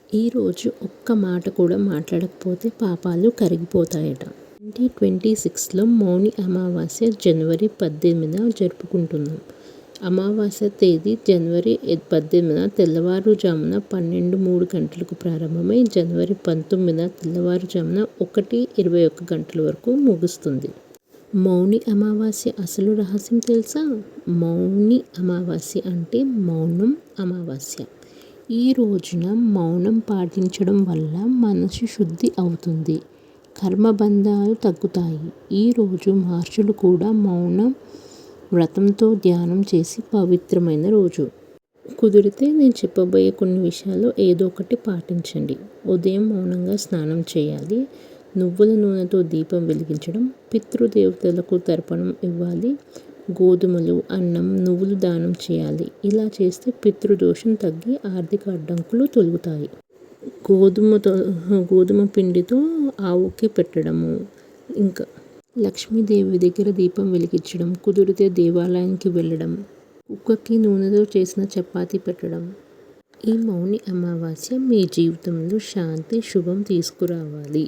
ఈరోజు ఒక్క మాట కూడా మాట్లాడకపోతే పాపాలు కరిగిపోతాయట. 2026లో మౌని అమావాస్య జనవరి 18న జరుపుకుంటున్నాం. అమావాస్య తేదీ జనవరి 18న తెల్లవారుజామున 12:03 గంటలకు ప్రారంభమై జనవరి 19న తెల్లవారుజామున 1:21 గంటల వరకు ముగుస్తుంది. మౌని అమావాస్య అసలు రహస్యం తెలుసా? మౌని అమావాస్య అంటే మౌనం అమావాస్య. ఈ రోజున మౌనం పాటించడం వల్ల మనసు శుద్ధి అవుతుంది, కర్మబంధాలు తగ్గుతాయి. ఈరోజు మహర్షులు కూడా మౌనం వ్రతంతో ధ్యానం చేసి పవిత్రమైన రోజు. కుదిరితే నేను చెప్పబోయే కొన్ని విషయాలు ఏదో ఒకటి పాటించండి. ఉదయం మౌనంగా స్నానం చేయాలి. నువ్వుల నూనెతో దీపం వెలిగించడం, పితృదేవతలకు తర్పణం ఇవ్వాలి. గోధుమలు, అన్నం, నువ్వులు దానం చేయాలి. ఇలా చేస్తే పితృదోషం తగ్గి ఆర్థిక అడ్డంకులు తొలగుతాయి. గోధుమ పిండితో ఆవుకి పెట్టడము, ఇంకా లక్ష్మీదేవి దగ్గర దీపం వెలిగించడం, కుదిరితే దేవాలయానికి వెళ్ళడం, కుక్కకి నూనెతో చేసిన చపాతీ పెట్టడం. ఈ మౌని అమావాస్య మీ జీవితంలో శాంతి, శుభం తీసుకురావాలి.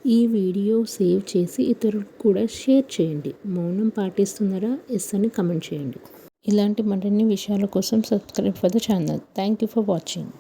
ఈ వీడియో సేవ్ చేసి ఇతరులకు కూడా షేర్ చేయండి. మౌనం పాటిస్తున్నారా? ఎస్ అని కమెంట్ చేయండి. ఇలాంటి మరిన్ని విషయాల కోసం subscribe for the channel. Thank you for watching.